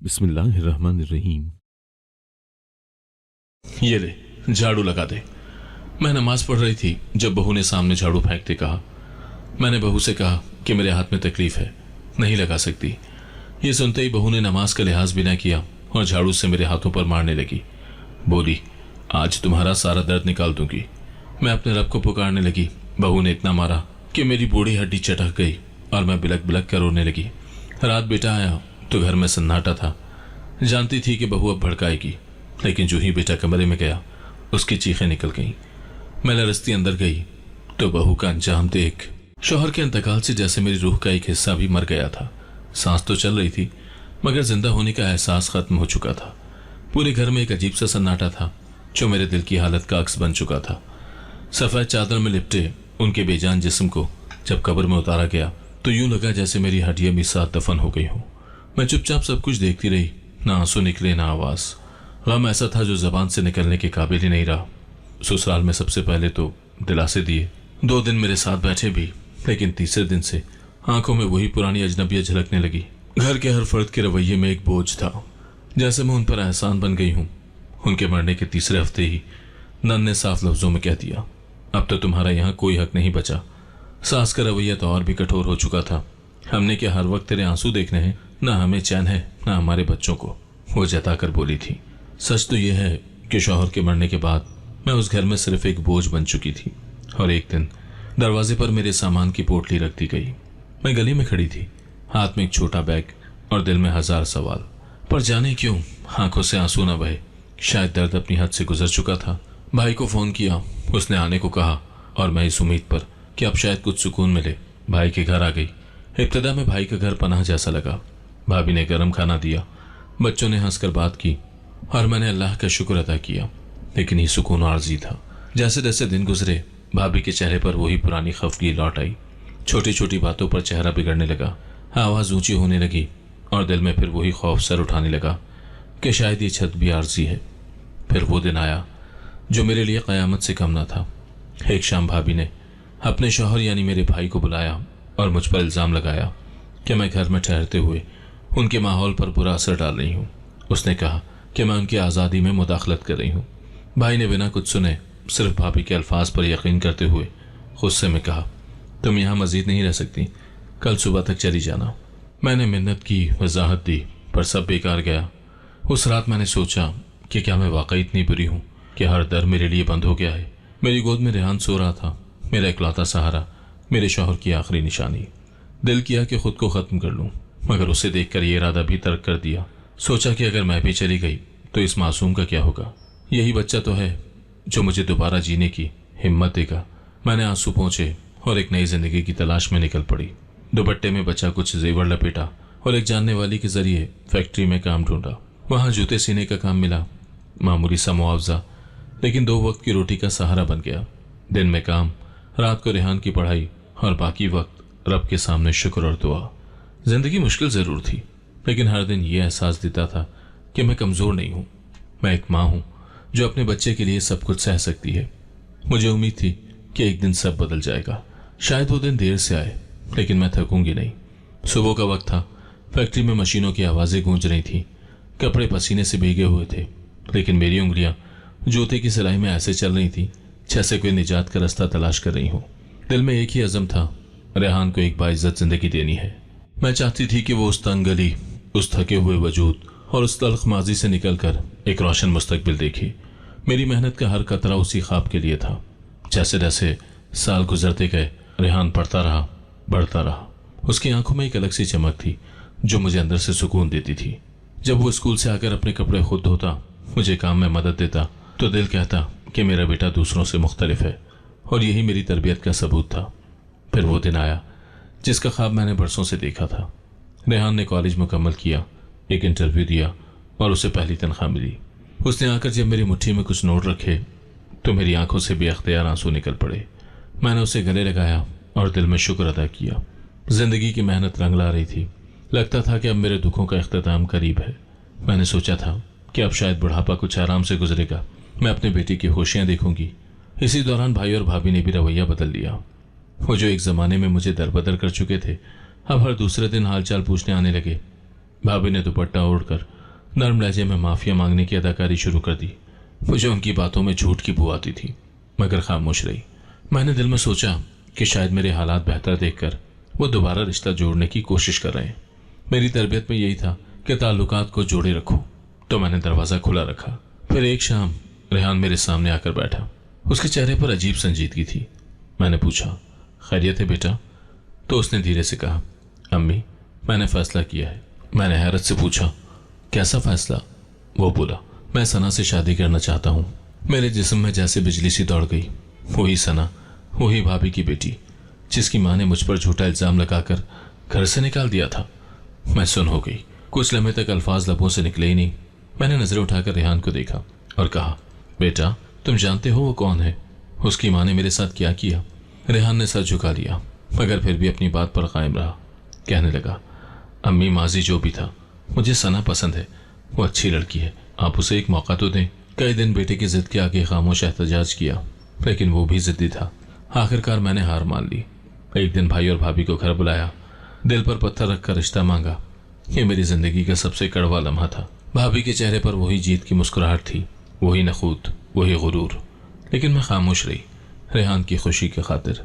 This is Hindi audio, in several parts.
बिस्मिल्लाहिर्रहमानिर्रहीम। ये ले, झाड़ू लगा दे। मैं नमाज पढ़ रही थी जब बहू ने सामने झाड़ू फेंकते कहा। मैंने बहू से कहा कि मेरे हाथ में तकलीफ है, नहीं लगा सकती। ये सुनते ही बहू ने नमाज का लिहाज भी न किया और झाड़ू से मेरे हाथों पर मारने लगी। बोली, आज तुम्हारा सारा दर्द निकाल दूंगी। मैं अपने रब को पुकारने लगी। बहू ने इतना मारा कि मेरी बूढ़ी हड्डी चटक गई और मैं बिलक बिलक कर रोने लगी। रात बेटा आया तो घर में सन्नाटा था। जानती थी कि बहू अब भड़काएगी, लेकिन जो ही बेटा कमरे में गया उसकी चीखें निकल गईं। मैं लरसती अंदर गई तो बहू का अंजाम देख शौहर के इंतकाल से जैसे मेरी रूह का एक हिस्सा भी मर गया था। सांस तो चल रही थी मगर जिंदा होने का एहसास खत्म हो चुका था। पूरे घर में एक अजीब सा सन्नाटा था जो मेरे दिल की हालत का अक्स बन चुका था। सफेद चादर में लिपटे उनके बेजान जिस्म को जब कब्र में उतारा गया तो यूं लगा जैसे मेरी हड्डियां भी साथ दफन हो गई हों। मैं चुपचाप सब कुछ देखती रही, ना आंसू निकले ना आवाज। गम ऐसा था जो जबान से निकलने के काबिल ही नहीं रहा। ससुराल में सबसे पहले तो दिलासे दिए, 2 दिन मेरे साथ बैठे भी, लेकिन तीसरे दिन से आंखों में वही पुरानी अजनबियत झलकने लगी। घर के हर फर्द के रवैये में एक बोझ था, जैसे मैं उन पर एहसान बन गई हूं। उनके मरने के तीसरे हफ्ते ही नन ने साफ लफ्जों में कह दिया, अब तो तुम्हारा यहाँ कोई हक नहीं बचा। सास का रवैया तो और भी कठोर हो चुका था। हमने क्या हर वक्त तेरे आंसू देखने हैं? ना हमें चैन है ना हमारे बच्चों को, वो जताकर बोली थी। सच तो यह है कि शौहर के मरने के बाद मैं उस घर में सिर्फ एक बोझ बन चुकी थी। और एक दिन दरवाजे पर मेरे सामान की पोटली रख दी गई। मैं गली में खड़ी थी, हाथ में एक छोटा बैग और दिल में 1000 सवाल। पर जाने क्यों आंखों से आंसू न बहे। शायद दर्द अपनी हद से गुजर चुका था। भाई को फोन किया, उसने आने को कहा और मैं इस उम्मीद पर कि अब शायद कुछ सुकून मिले भाई के घर आ गई। इब्तदा में भाई का घर पनाह जैसा लगा। भाभी ने गर्म खाना दिया, बच्चों ने हंसकर बात की और मैंने अल्लाह का शुक्र अदा किया। लेकिन ये सुकून आर्जी था। जैसे जैसे दिन गुजरे भाभी के चेहरे पर वही पुरानी खफगी लौट आई। छोटी छोटी बातों पर चेहरा बिगड़ने लगा, आवाज ऊंची होने लगी और दिल में फिर वही खौफ सर उठाने लगा कि शायद ये छत भी आर्जी है। फिर वो दिन आया जो मेरे लिए कयामत से कम ना था। एक शाम भाभी ने अपने शौहर यानी मेरे भाई को बुलाया और मुझ पर इल्ज़ाम लगाया कि मैं घर में ठहरते हुए उनके माहौल पर बुरा असर डाल रही हूँ। उसने कहा कि मैं उनकी आज़ादी में मुदाखलत कर रही हूँ। भाई ने बिना कुछ सुने सिर्फ भाभी के अल्फाज पर यकीन करते हुए गुस्से में कहा, तुम यहाँ मजीद नहीं रह सकती, कल सुबह तक चली जाना। मैंने मिन्नत की, वजाहत दी, पर सब बेकार गया। उस रात मैंने सोचा कि क्या मैं वाकई इतनी बुरी हूँ कि हर दर मेरे लिए बंद हो गया है। मेरी गोद में रेहान सो रहा था, मेरा इकलौता सहारा, मेरे शौहर की आखिरी निशानी। दिल किया कि खुद को ख़त्म कर लूँ, मगर उसे देखकर ये इरादा भी तर्क कर दिया। सोचा कि अगर मैं भी चली गई तो इस मासूम का क्या होगा। यही बच्चा तो है जो मुझे दोबारा जीने की हिम्मत देगा। मैंने आंसू पोंछे और एक नई जिंदगी की तलाश में निकल पड़ी। दुपट्टे में बचा कुछ जेवर लपेटा और एक जानने वाली के जरिए फैक्ट्री में काम ढूंढा। वहां जूते सीने का काम मिला, मामूली सा मुआवजा, लेकिन 2 वक्त की रोटी का सहारा बन गया। दिन में काम, रात को रेहान की पढ़ाई और बाकी वक्त रब के सामने शुक्र और दुआ। जिंदगी मुश्किल जरूर थी, लेकिन हर दिन ये एहसास देता था कि मैं कमजोर नहीं हूं। मैं एक माँ हूं जो अपने बच्चे के लिए सब कुछ सह सकती है। मुझे उम्मीद थी कि एक दिन सब बदल जाएगा। शायद वो दिन देर से आए, लेकिन मैं थकूंगी नहीं। सुबह का वक्त था, फैक्ट्री में मशीनों की आवाजें गूंज रही थी। कपड़े पसीने से भीगे हुए थे, लेकिन मेरी उंगलियां जूते की सिलाई में ऐसे चल रही थी जैसे कोई निजात का रास्ता तलाश कर रही हो। दिल में एक ही अज़म था, रेहान को एक बाइज्जत जिंदगी देनी है। मैं चाहती थी कि वो उस तंग गली, उस थके हुए वजूद और उस तल्ख माजी से निकलकर एक रोशन मुस्तकबिल देखे। मेरी मेहनत का हर कतरा उसी ख्वाब के लिए था। जैसे जैसे साल गुजरते गए रेहान पढ़ता रहा, बढ़ता रहा। उसकी आंखों में एक अलग सी चमक थी जो मुझे अंदर से सुकून देती थी। जब वो स्कूल से आकर अपने कपड़े खुद धोता, मुझे काम में मदद देता, तो दिल कहता कि मेरा बेटा दूसरों से मुख्तलिफ है, और यही मेरी तरबियत का सबूत था। फिर वो दिन आया जिसका ख्वाब मैंने बरसों से देखा था। रेहान ने कॉलेज मुकम्मल किया, एक इंटरव्यू दिया और उसे पहली तनख्वाह मिली। उसने आकर जब मेरी मुट्ठी में कुछ नोट रखे तो मेरी आंखों से बेअख्तियार आंसू निकल पड़े। मैंने उसे गले लगाया और दिल में शुक्र अदा किया। जिंदगी की मेहनत रंग ला रही थी। लगता था कि अब मेरे दुखों का इख्तिताम करीब है। मैंने सोचा था कि अब शायद बुढ़ापा कुछ आराम से गुजरेगा, मैं अपने बेटी की खुशियां देखूंगी। इसी दौरान भाई और भाभी ने भी रवैया बदल लिया। वो जो एक जमाने में मुझे दरबदर कर चुके थे, अब हर दूसरे दिन हालचाल पूछने आने लगे। भाभी ने दुपट्टा ओढ़कर नर्म लहजे में माफिया मांगने की अदाकारी शुरू कर दी। मुझे उनकी बातों में झूठ की बू आती थी, मगर खामोश रही। मैंने दिल में सोचा कि शायद मेरे हालात बेहतर देखकर वो दोबारा रिश्ता जोड़ने की कोशिश कर रहे हैं। मेरी तरबियत में यही था कि ताल्लुकात को जोड़े रखो, तो मैंने दरवाज़ा खुला रखा। फिर एक शाम रेहान मेरे सामने आकर बैठा। उसके चेहरे पर अजीब संजीदगी थी। मैंने पूछा, खैरियत है बेटा? तो उसने धीरे से कहा, अम्मी, मैंने फैसला किया है। मैंने हैरत से पूछा, कैसा फैसला? वो बोला, मैं सना से शादी करना चाहता हूँ। मेरे जिस्म में जैसे बिजली सी दौड़ गई। वही सना, वही भाभी की बेटी, जिसकी माँ ने मुझ पर झूठा इल्जाम लगाकर घर से निकाल दिया था। मैं सुन हो गई। कुछ लम्हे तक अल्फाज लबों से निकले ही नहीं। मैंने नजरें उठाकर रेहान को देखा और कहा, बेटा, तुम जानते हो वो कौन है? उसकी माँ ने मेरे साथ क्या किया? रेहान ने सर झुका लिया, मगर फिर भी अपनी बात पर कायम रहा। कहने लगा, अम्मी, माजी जो भी था, मुझे सना पसंद है। वो अच्छी लड़की है, आप उसे एक मौका तो दें। कई दिन बेटे की जिद के आगे खामोश एहतजाज किया, लेकिन वो भी जिद्दी था। आखिरकार मैंने हार मान ली। एक दिन भाई और भाभी को घर बुलाया, दिल पर पत्थर रखकर रिश्ता मांगा। ये मेरी जिंदगी का सबसे कड़वा लम्हा था। भाभी के चेहरे पर वही जीत की मुस्कुराहट थी, वही नखूत, वही गुरूर, लेकिन मैं खामोश रही। रेहान की खुशी की खातिर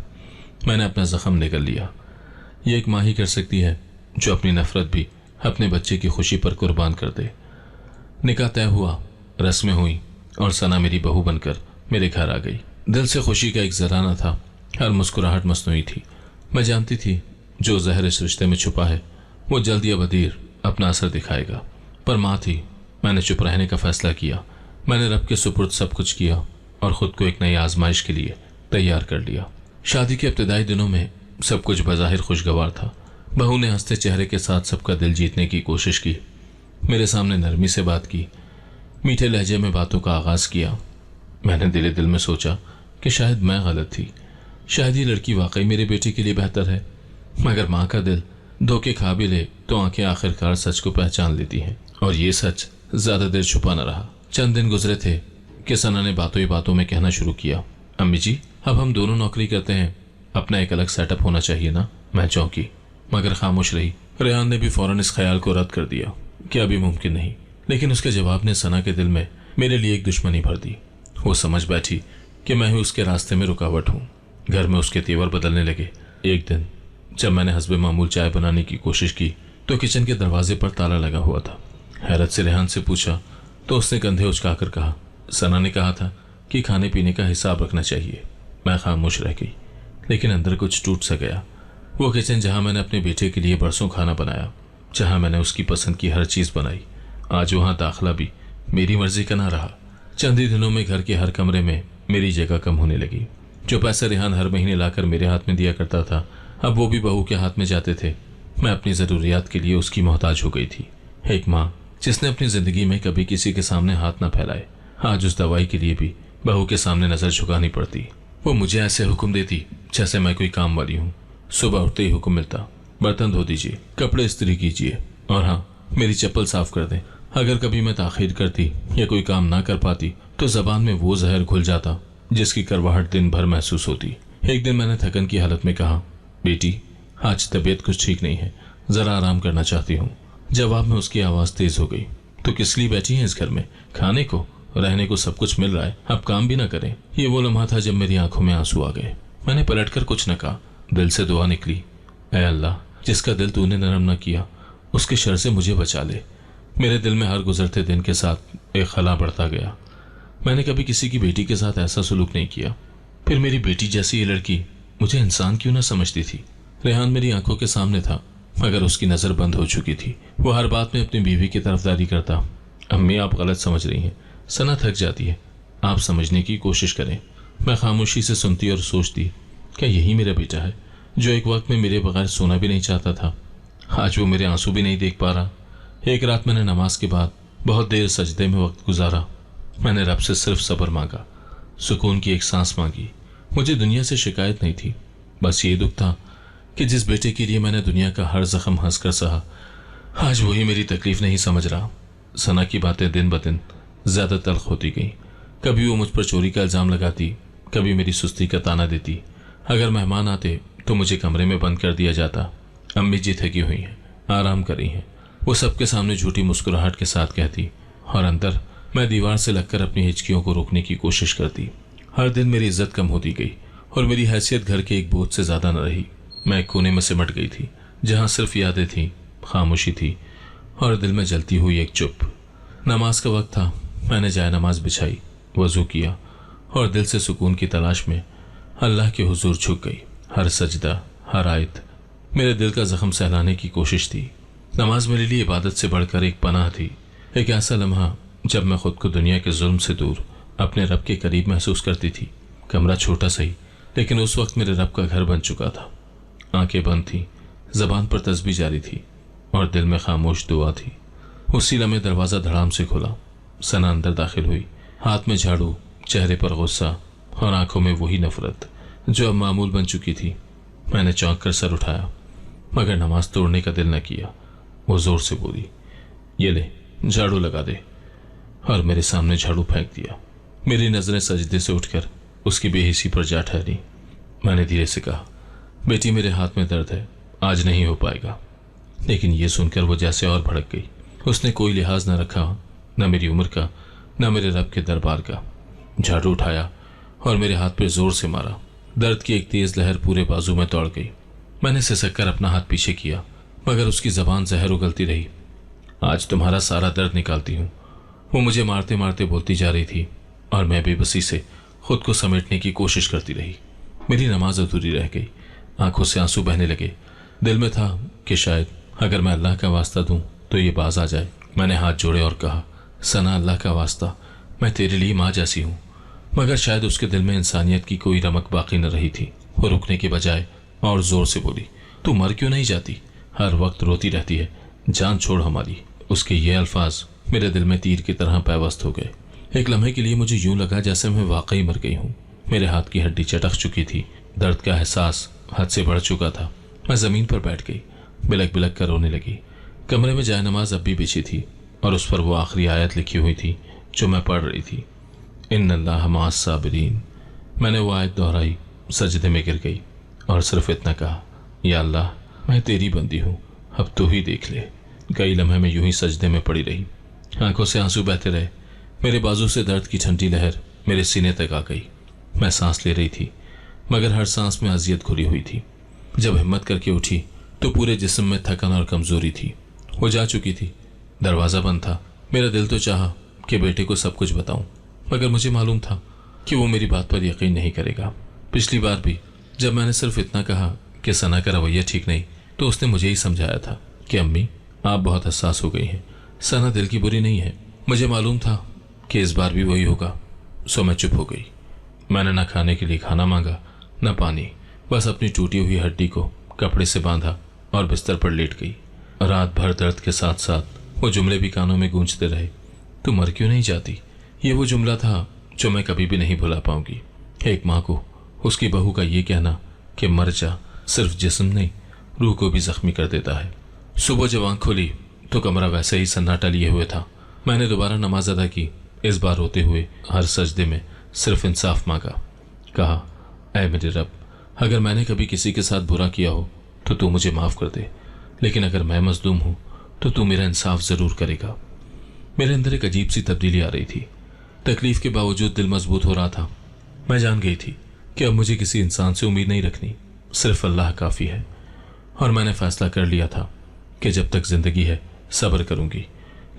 मैंने अपना जख्म निगल लिया। ये एक माँ ही कर सकती है जो अपनी नफरत भी अपने बच्चे की खुशी पर कुर्बान कर दे। निकाह तय हुआ, रस्में हुई और सना मेरी बहू बनकर मेरे घर आ गई। दिल से खुशी का एक जराना था, हर मुस्कुराहट मस्नुई थी। मैं जानती थी जो जहर इस रिश्ते में छुपा है वो जल्द या बदीर अपना असर दिखाएगा। पर माँ थी, मैंने चुप रहने का फैसला किया। मैंने रब के सुपुर्द सब कुछ किया और खुद को एक नई आजमाइश के लिए तैयार कर लिया। शादी के इब्तिदाई दिनों में सब कुछ बज़ाहिर खुशगवार था। बहू ने हंसते चेहरे के साथ सबका दिल जीतने की कोशिश की, मेरे सामने नरमी से बात की, मीठे लहजे में बातों का आगाज किया। मैंने दिले दिल में सोचा कि शायद मैं गलत थी, शायद ये लड़की वाकई मेरे बेटे के लिए बेहतर है। मगर माँ का दिल धोखे खा भी ले तो आंखें आखिरकार सच को पहचान लेती हैं, और ये सच ज्यादा देर छुपा न रहा। चंद दिन गुजरे थे कि सना ने बातों ही बातों में कहना शुरू किया, अम्मी जी, अब हम दोनों नौकरी करते हैं, अपना एक अलग सेटअप होना चाहिए ना। मैं चौंकी, मगर खामोश रही। रेहान ने भी फौरन इस ख्याल को रद्द कर दिया कि अभी मुमकिन नहीं, लेकिन उसके जवाब ने सना के दिल में मेरे लिए एक दुश्मनी भर दी। वो समझ बैठी कि मैं ही उसके रास्ते में रुकावट हूँ। घर में उसके तेवर बदलने लगे। एक दिन जब मैंने हस्बे मामूल चाय बनाने की कोशिश की तो किचन के दरवाजे पर ताला लगा हुआ था। हैरत से रेहान से पूछा तो उसने कंधे उचकाकर कहा, सना ने कहा था कि खाने पीने का हिसाब रखना चाहिए। मैं खामोश रह गई, लेकिन अंदर कुछ टूट सा गया। वो किचन जहां मैंने अपने बेटे के लिए बरसों खाना बनाया, जहां मैंने उसकी पसंद की हर चीज बनाई, आज वहां दाखिला भी मेरी मर्जी का ना रहा। चंद ही दिनों में घर के हर कमरे में मेरी जगह कम होने लगी। जो पैसे रेहान हर महीने लाकर मेरे हाथ में दिया करता था, अब वो भी बहू के हाथ में जाते थे। मैं अपनी जरूरियात के लिए उसकी मोहताज हो गई थी। एक माँ जिसने अपनी जिंदगी में कभी किसी के सामने हाथ न फैलाए, आज उस दवाई के लिए भी बहू के सामने नजर झुकानी पड़ती। वो मुझे ऐसे हुक्म देती जैसे मैं कोई काम वाली हूँ। सुबह उठते ही हुक्म मिलता, बर्तन धो दीजिए, कपड़े इस्त्री कीजिए, और हाँ, मेरी चप्पल साफ कर दें। अगर कभी मैं ताखीर करती या कोई काम ना कर पाती तो जबान में वो जहर घुल जाता जिसकी करवाहट दिन भर महसूस होती। एक दिन मैंने थकन की हालत में कहा, बेटी, आज तबीयत कुछ ठीक नहीं है, जरा आराम करना चाहती हूँ। जवाब में उसकी आवाज तेज हो गई, तो किस लिए बैठी है इस घर में? खाने को, रहने को सब कुछ मिल रहा है, अब काम भी ना करें। ये वो लम्हा था जब मेरी आंखों में आंसू आ गए। मैंने पलटकर कुछ न कहा, दिल से दुआ निकली, ऐ अल्लाह, जिसका दिल तूने नरम न किया उसके शर से मुझे बचा ले। मेरे दिल में हर गुजरते दिन के साथ एक खला बढ़ता गया। मैंने कभी किसी की बेटी के साथ ऐसा सलूक नहीं किया। फिर मेरी बेटी जैसी ये लड़की मुझे इंसान क्यों ना समझती थी? रेहान मेरी आंखों के सामने था, मगर उसकी नजर बंद हो चुकी थी। वो हर बात में अपनी बीवी की तरफदारी करता। अम्मी, आप गलत समझ रही हैं, सना थक जाती है, आप समझने की कोशिश करें। मैं खामोशी से सुनती और सोचती, क्या यही मेरा बेटा है जो एक वक्त में मेरे बगैर सोना भी नहीं चाहता था? आज वो मेरे आंसू भी नहीं देख पा रहा। एक रात मैंने नमाज के बाद बहुत देर सजदे में वक्त गुजारा। मैंने रब से सिर्फ सब्र मांगा, सुकून की एक सांस मांगी। मुझे दुनिया से शिकायत नहीं थी, बस ये दुख था कि जिस बेटे के लिए मैंने दुनिया का हर जख्म हंसकर सहा, आज वही मेरी तकलीफ नहीं समझ रहा। सना की बातें दिन ब दिन ज्यादा तल्ख होती गई। कभी वो मुझ पर चोरी का इल्जाम लगाती, कभी मेरी सुस्ती का ताना देती। अगर मेहमान आते तो मुझे कमरे में बंद कर दिया जाता। अम्मी जी थकी हुई हैं, आराम कर रही हैं। वो सबके सामने झूठी मुस्कुराहट के साथ कहती और अंदर मैं दीवार से लगकर अपनी हिचकियों को रोकने की कोशिश करती। हर दिन मेरी इज्जत कम होती गई और मेरी हैसियत घर के एक बोझ से ज्यादा न रही। मैं एक कोने में सिमट गई थी जहां सिर्फ यादें थी, खामोशी थी और दिल में जलती हुई एक चुप। नमाज का वक्त था। मैंने जाए नमाज बिछाई, वजू किया और दिल से सुकून की तलाश में अल्लाह के हुजूर झुक गई। हर सजदा, हर आयत मेरे दिल का जख्म सहलाने की कोशिश थी। नमाज मेरे लिए इबादत से बढ़कर एक पनाह थी, एक ऐसा लम्हा जब मैं खुद को दुनिया के जुल्म से दूर अपने रब के करीब महसूस करती थी। कमरा छोटा सही, लेकिन उस वक्त मेरे रब का घर बन चुका था। आंखें बंद थी, जबान पर तस्बीह जारी थी और दिल में खामोश दुआ थी। उसी लम्हे दरवाज़ा धड़ाम से खुला। सना अंदर दाखिल हुई, हाथ में झाड़ू, चेहरे पर गुस्सा और आंखों में वही नफरत जो अब मामूल बन चुकी थी। मैंने चौंक कर सर उठाया, मगर नमाज तोड़ने का दिल न किया। वो जोर से बोली, ये ले झाड़ू लगा दे, और मेरे सामने झाड़ू फेंक दिया। मेरी नजरें सजदे से उठकर उसकी बेहिसी पर जा ठहरी। मैंने धीरे से कहा, बेटी मेरे हाथ में दर्द है, आज नहीं हो पाएगा। लेकिन ये सुनकर वो जैसे और भड़क गई। उसने कोई लिहाज न रखा, न मेरी उम्र का, न मेरे रब के दरबार का। झाड़ू उठाया और मेरे हाथ पे जोर से मारा। दर्द की एक तेज लहर पूरे बाजू में दौड़ गई। मैंने सिसक कर अपना हाथ पीछे किया, मगर उसकी जबान जहर उगलती रही। आज तुम्हारा सारा दर्द निकालती हूँ, वो मुझे मारते मारते बोलती जा रही थी और मैं बेबसी से खुद को समेटने की कोशिश करती रही। मेरी नमाज अधूरी रह गई, आंखों से आंसू बहने लगे। दिल में था कि शायद अगर मैं अल्लाह का वास्ता दूं तो ये बाज आ जाए। मैंने हाथ जोड़े और कहा, सना अल्लाह का वास्ता, मैं तेरे लिए माँ जैसी हूँ। मगर शायद उसके दिल में इंसानियत की कोई रमक बाकी न रही थी। वो रुकने के बजाय और जोर से बोली, तू मर क्यों नहीं जाती? हर वक्त रोती रहती है, जान छोड़ हमारी। उसके ये अल्फाज मेरे दिल में तीर की तरह पैवस्त हो गए। एक लम्हे के लिए मुझे यूं लगा जैसे मैं वाकई मर गई हूँ। मेरे हाथ की हड्डी चटक चुकी थी, दर्द का एहसास हद से बढ़ चुका था। मैं जमीन पर बैठ गई, बिलक बिलक कर रोने लगी। कमरे में जाए नमाज अब भी बिछी थी और उस पर वो आखिरी आयत लिखी हुई थी जो मैं पढ़ रही थी, इन्नल्लाह मअस साबिरीन। मैंने वो आयत दोहराई, सजदे में गिर गई और सिर्फ इतना कहा, या अल्लाह, मैं तेरी बंदी हूँ, अब तू ही देख ले। कई लम्हे में यूं ही सजदे में पड़ी रही, आंखों से आंसू बहते रहे। मेरे बाजू से दर्द की ठंडी लहर मेरे सीने तक आ गई। मैं सांस ले रही थी, मगर हर सांस में अजियत घुली हुई थी। जब हिम्मत करके उठी तो पूरे जिस्म में थकन और कमजोरी थी। वो जा चुकी थी, दरवाज़ा बंद था। मेरा दिल तो चाहा कि बेटे को सब कुछ बताऊं, मगर मुझे मालूम था कि वो मेरी बात पर यकीन नहीं करेगा। पिछली बार भी जब मैंने सिर्फ इतना कहा कि सना का रवैया ठीक नहीं, तो उसने मुझे ही समझाया था कि अम्मी, आप बहुत हसास हो गई हैं, सना दिल की बुरी नहीं है। मुझे मालूम था कि इस बार भी वही होगा, सो मैं चुप हो गई। मैंने न खाने के लिए खाना मांगा, न पानी, बस अपनी टूटी हुई हड्डी को कपड़े से बांधा और बिस्तर पर लेट गई। रात भर दर्द के साथ साथ वो जुमले भी कानों में गूंजते रहे, तू मर क्यों नहीं जाती? ये वो जुमला था जो मैं कभी भी नहीं भुला पाऊंगी। एक माँ को उसकी बहू का ये कहना कि मर जा सिर्फ जिस्म नहीं, रूह को भी जख्मी कर देता है। सुबह जब आंख खोली तो कमरा वैसे ही सन्नाटा लिए हुए था। मैंने दोबारा नमाज अदा की, इस बार रोते हुए हर सजदे में सिर्फ इंसाफ मांगा। कहा, ऐ मेरे रब, अगर मैंने कभी किसी के साथ बुरा किया हो तो तू मुझे माफ कर दे, लेकिन अगर मैं मजलूम हूं तो तू मेरा इंसाफ जरूर करेगा। मेरे अंदर एक अजीब सी तब्दीली आ रही थी। तकलीफ के बावजूद दिल मजबूत हो रहा था। मैं जान गई थी कि अब मुझे किसी इंसान से उम्मीद नहीं रखनी, सिर्फ अल्लाह काफी है। और मैंने फैसला कर लिया था कि जब तक जिंदगी है सब्र करूंगी,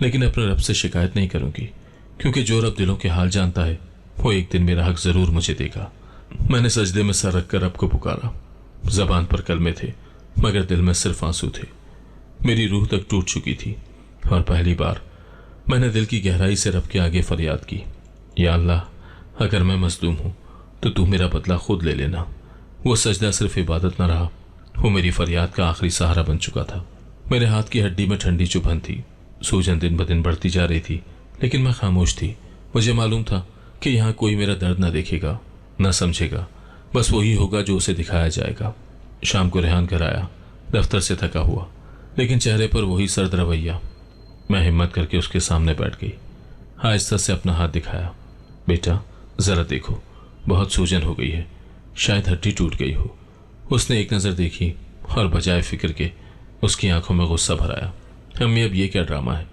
लेकिन अपने रब से शिकायत नहीं करूंगी, क्योंकि जो रब दिलों के हाल जानता है वो एक दिन मेरा हक जरूर मुझे देगा। मैंने सजदे में सर रखकर रब को पुकारा। जबान पर कलमे थे, मगर दिल में सिर्फ आंसू थे। मेरी रूह तक टूट चुकी थी और पहली बार मैंने दिल की गहराई से रब के आगे फरियाद की, या अल्लाह, अगर मैं मजलूम हूं तो तू मेरा बदला खुद ले लेना। वो सजदा सिर्फ इबादत न रहा, वो मेरी फरियाद का आखिरी सहारा बन चुका था। मेरे हाथ की हड्डी में ठंडी चुभन थी, सूजन दिन ब दिन बढ़ती जा रही थी, लेकिन मैं खामोश थी। मुझे मालूम था कि यहाँ कोई मेरा दर्द न देखेगा, न समझेगा, बस वही होगा जो उसे दिखाया जाएगा। शाम को रेहान घर आया, दफ्तर से थका हुआ, लेकिन चेहरे पर वही सर्द रवैया। मैं हिम्मत करके उसके सामने बैठ गई, आहिस्ता से अपना हाथ दिखाया। बेटा, जरा देखो, बहुत सूजन हो गई है, शायद हड्डी टूट गई हो। उसने एक नज़र देखी और बजाय फिक्र के उसकी आंखों में गुस्सा भराया। अम्मी, अब ये क्या ड्रामा है?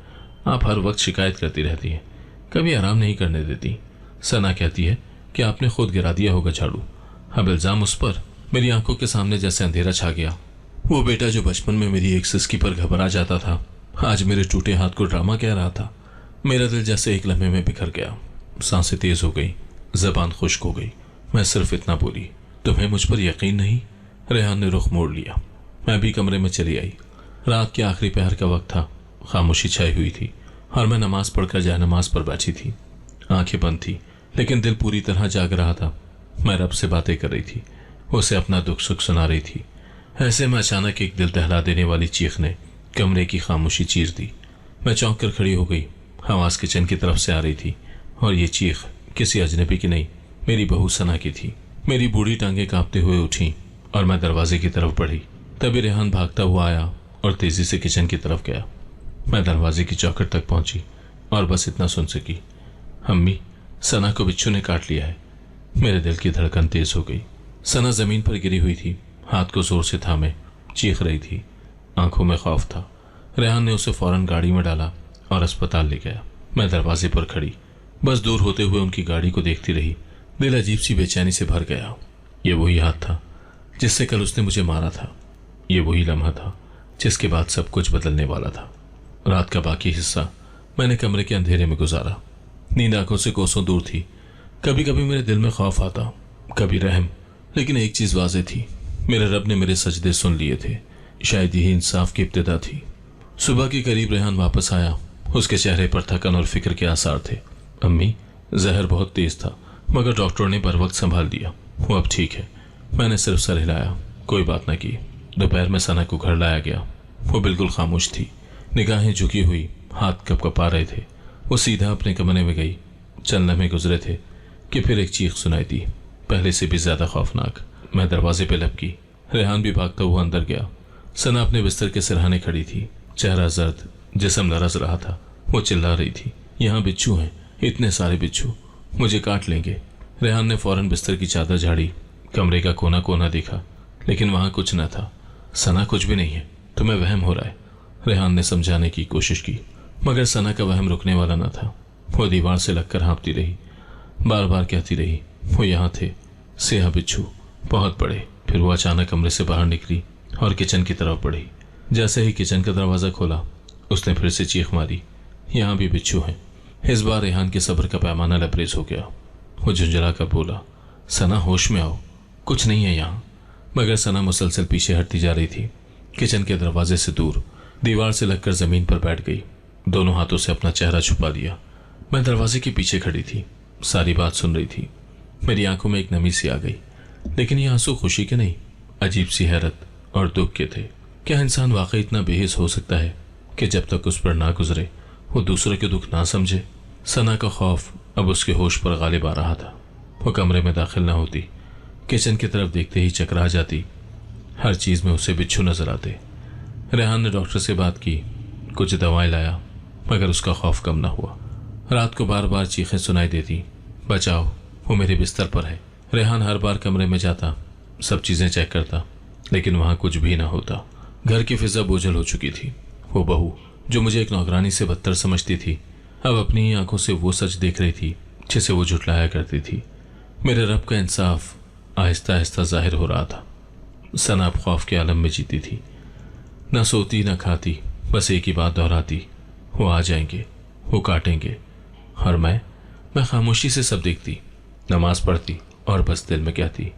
आप हर वक्त शिकायत करती रहती हैं, कभी आराम नहीं करने देती। सना कहती है कि आपने खुद गिरा दिया होगा झाड़ू। अब इल्जाम उस पर। मेरी आंखों के सामने जैसे अंधेरा छा गया। वो बेटा जो बचपन में मेरी एक सिसकी पर घबरा जाता था, आज मेरे टूटे हाथ को ड्रामा कह रहा था। मेरा दिल जैसे एक लम्हे में बिखर गया। सांसें तेज हो गई, जबान खुश्क हो गई। मैं सिर्फ इतना बोली, तुम्हें मुझ पर यकीन नहीं? रेहान ने रुख मोड़ लिया। मैं भी कमरे में चली आई। रात के आखिरी पहर का वक्त था। खामोशी छाई हुई थी और मैं नमाज पढ़कर जाए नमाज पर बैठी थी। आंखें बंद थी लेकिन दिल पूरी तरह जाग रहा था। मैं रब से बातें कर रही थी, उसे अपना दुख सुख सुना रही थी। ऐसे में अचानक एक दिल दहला देने वाली चीख ने कमरे की खामोशी चीर दी। मैं चौंक कर खड़ी हो गई। आवाज किचन की तरफ से आ रही थी और ये चीख किसी अजनबी की नहीं, मेरी बहू सना की थी। मेरी बूढ़ी टांगें कांपते हुए उठी और मैं दरवाजे की तरफ बढ़ी। तभी रेहान भागता हुआ आया और तेजी से किचन की तरफ गया। मैं दरवाजे की चौखट तक पहुंची और बस इतना सुन सकी, अम्मी, सना को बिच्छू ने काट लिया है। मेरे दिल की धड़कन तेज हो गई। सना जमीन पर गिरी हुई थी, हाथ को जोर से थामे चीख रही थी। आंखों में खौफ था। रेहान ने उसे फौरन गाड़ी में डाला और अस्पताल ले गया। मैं दरवाजे पर खड़ी बस दूर होते हुए उनकी गाड़ी को देखती रही। दिल अजीब सी बेचैनी से भर गया। ये वही हाथ था जिससे कल उसने मुझे मारा था। ये वही लम्हा था जिसके बाद सब कुछ बदलने वाला था। रात का बाकी हिस्सा मैंने कमरे के अंधेरे में गुजारा। नींद आंखों से कोसों दूर थी। कभी कभी मेरे दिल में खौफ आता, कभी रहम, लेकिन एक चीज वाज़ेह थी, मेरे रब ने मेरे सजदे सुन लिए थे। शायद यही इंसाफ की इब्तिदा थी। सुबह के करीब रेहान वापस आया। उसके चेहरे पर थकन और फिक्र के आसार थे। अम्मी, जहर बहुत तेज था मगर डॉक्टर ने बर वक्त संभाल दिया, वो अब ठीक है। मैंने सिर्फ सर हिलाया, कोई बात न की। दोपहर में सना को घर लाया गया। वो बिल्कुल खामोश थी, निगाहें झुकी हुई, हाथ कपकपा रहे थे। वो सीधा अपने कमरे में गई। चंद लम्हे गुजरे थे कि फिर एक चीख सुनाई दी, पहले से भी ज्यादा खौफनाक। मैं दरवाजे पे लपकी। रेहान भी भागता हुआ अंदर गया। सना अपने बिस्तर के सिरहाने खड़ी थी, चेहरा जर्द, जिस्म लरज रहा था। वो चिल्ला रही थी, यहाँ बिच्छू हैं, इतने सारे बिच्छू, मुझे काट लेंगे। रेहान ने फौरन बिस्तर की चादर झाड़ी। कमरे का कोना कोना देखा लेकिन वहां कुछ न था। सना, कुछ भी नहीं है, तुम्हें वहम हो रहा है। रेहान ने समझाने की कोशिश की मगर सना का वहम रुकने वाला न था। वो दीवार से लगकर हाँपती रही, बार बार कहती रही, वो यहाँ थे, सियाह बिच्छू, बहुत बड़े। फिर वो अचानक कमरे से बाहर निकली और किचन की तरफ बढ़ी। जैसे ही किचन का दरवाजा खोला उसने फिर से चीख मारी, यहाँ भी बिच्छू हैं। इस बार रेहान के सब्र का पैमाना लबरेज हो गया। वो झुंझला कर बोला, सना, होश में आओ, कुछ नहीं है यहाँ। मगर सना मुसलसल पीछे हटती जा रही थी। किचन के दरवाजे से दूर दीवार से लगकर जमीन पर बैठ गई। दोनों हाथों से अपना चेहरा छुपा लिया। मैं दरवाजे के पीछे खड़ी थी, सारी बात सुन रही थी। मेरी आंखों में एक नमी सी आ गई, लेकिन ये आंसू खुशी के नहीं, अजीब सी हैरत और दुख के थे। क्या इंसान वाकई इतना बेहिस हो सकता है कि जब तक उस पर ना गुजरे वो दूसरे के दुख ना समझे? सना का खौफ अब उसके होश पर गालिब आ रहा था। वो कमरे में दाखिल ना होती, किचन की तरफ देखते ही चकरा जाती। हर चीज में उसे बिच्छू नजर आते। रेहान ने डॉक्टर से बात की, कुछ दवाएं लाया मगर उसका खौफ कम ना हुआ। रात को बार बार चीखें सुनाई देती, बचाओ, वो मेरे बिस्तर पर है। रेहान हर बार कमरे में जाता, सब चीजें चेक करता, लेकिन वहां कुछ भी ना होता। घर की फिजा बोझल हो चुकी थी। वो बहू जो मुझे एक नौकरानी से बदतर समझती थी, अब अपनी ही आंखों से वो सच देख रही थी जिसे वो झुटलाया करती थी। मेरे रब का इंसाफ आहिस्ता आहिस्ता जाहिर हो रहा था। सना अब खौफ के आलम में जीती थी, न सोती न खाती, बस एक ही बात दोहराती, वो आ जाएंगे, वो काटेंगे। और मैं खामोशी से सब देखती, नमाज पढ़ती और बस दिल में कहती,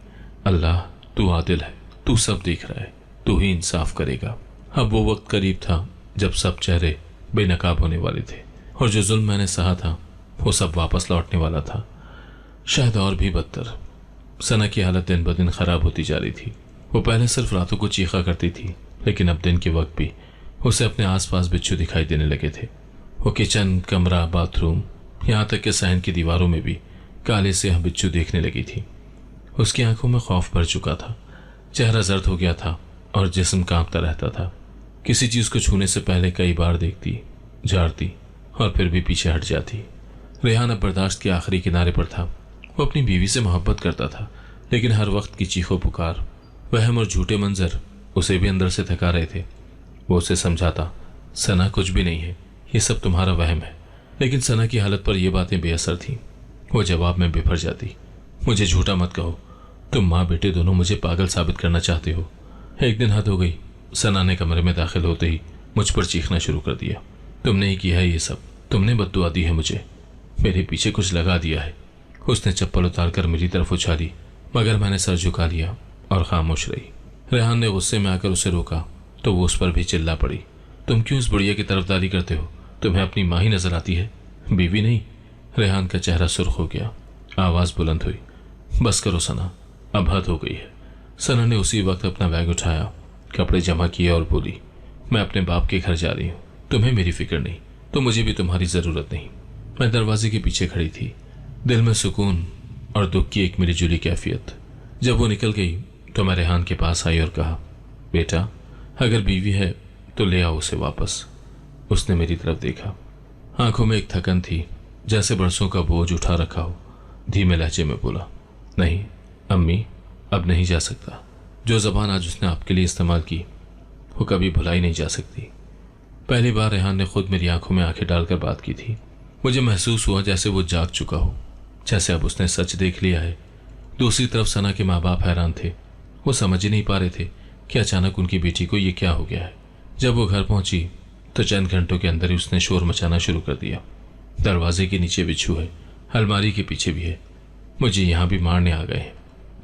अल्लाह, तू आदिल है, तू सब देख रहा है, तू ही इंसाफ करेगा। अब वो वक्त करीब था जब सब चेहरे बेनकाब होने वाले थे और जो जुल्म मैंने सहा था वो सब वापस लौटने वाला था, शायद और भी बदतर। सना की हालत दिन ब दिन खराब होती जा रही थी। वो पहले सिर्फ रातों को चीखा करती थी, लेकिन अब दिन के वक्त भी उसे अपने आसपास बिच्छू दिखाई देने लगे थे। वो किचन, कमरा, बाथरूम, यहाँ तक कि सहन की दीवारों में भी काले से बिच्छू देखने लगी थी। उसकी आंखों में खौफ भर चुका था, चेहरा जर्द हो गया था और जिस्म कांपता रहता था। किसी चीज को छूने से पहले कई बार देखती, झाड़ती और फिर भी पीछे हट जाती। रेहान अब बर्दाश्त के आखिरी किनारे पर था। वो अपनी बीवी से मोहब्बत करता था, लेकिन हर वक्त की चीखों पुकार, वहम और झूठे मंजर उसे भी अंदर से थका रहे थे। वो उसे समझाता, सना कुछ भी नहीं है, ये सब तुम्हारा वहम है। लेकिन सना की हालत पर यह बातें बेअसर थीं। वो जवाब में बिफर जाती। मुझे झूठा मत कहो, तुम माँ बेटे दोनों मुझे पागल साबित करना चाहते हो। एक दिन हद हो गई। सना ने कमरे में दाखिल होते ही मुझ पर चीखना शुरू कर दिया। तुमने ही किया है ये सब, तुमने बद्दुआ दी है मुझे, मेरे पीछे कुछ लगा दिया है। उसने चप्पल उतारकर मेरी तरफ उछाली, मगर मैंने सर झुका लिया और खामोश रही। रेहान ने गुस्से में आकर उसे रोका तो वो उस पर भी चिल्ला पड़ी। तुम क्यों इस बुढ़िया की तरफदारी करते हो? तुम्हें अपनी माँ ही नजर आती है, बीवी नहीं। रेहान का चेहरा सुर्ख हो गया, आवाज बुलंद हुई। बस करो सना, अब हद हो गई है। सना ने उसी वक्त अपना बैग उठाया, कपड़े जमा किए और बोली, मैं अपने बाप के घर जा रही हूँ। तुम्हें मेरी फिक्र नहीं तो मुझे भी तुम्हारी जरूरत नहीं। मैं दरवाजे के पीछे खड़ी थी, दिल में सुकून और दुख की एक मिलीजुली कैफियत। जब वो निकल गई तो मैं रेहान के पास आई और कहा, बेटा अगर बीवी है तो ले आओ उसे वापस। उसने मेरी तरफ देखा, आंखों में एक थकन थी, जैसे बरसों का बोझ उठा रखा हो। धीमे लहजे में बोला, नहीं अम्मी, अब नहीं जा सकता। जो जबान आज उसने आपके लिए इस्तेमाल की वो कभी भुलाई नहीं जा सकती। पहली बार रेहान ने खुद मेरी आंखों में आंखें डालकर बात की थी। मुझे महसूस हुआ जैसे वो जाग चुका हो, जैसे अब उसने सच देख लिया है। दूसरी तरफ सना के माँ बाप हैरान थे। वो समझ ही नहीं पा रहे थे कि अचानक उनकी बेटी को ये क्या हो गया है। जब वो घर पहुंची तो चंद घंटों के अंदर ही उसने शोर मचाना शुरू कर दिया। दरवाजे के नीचे बिच्छू है, अलमारी के पीछे भी है, मुझे यहाँ भी मारने आ गए।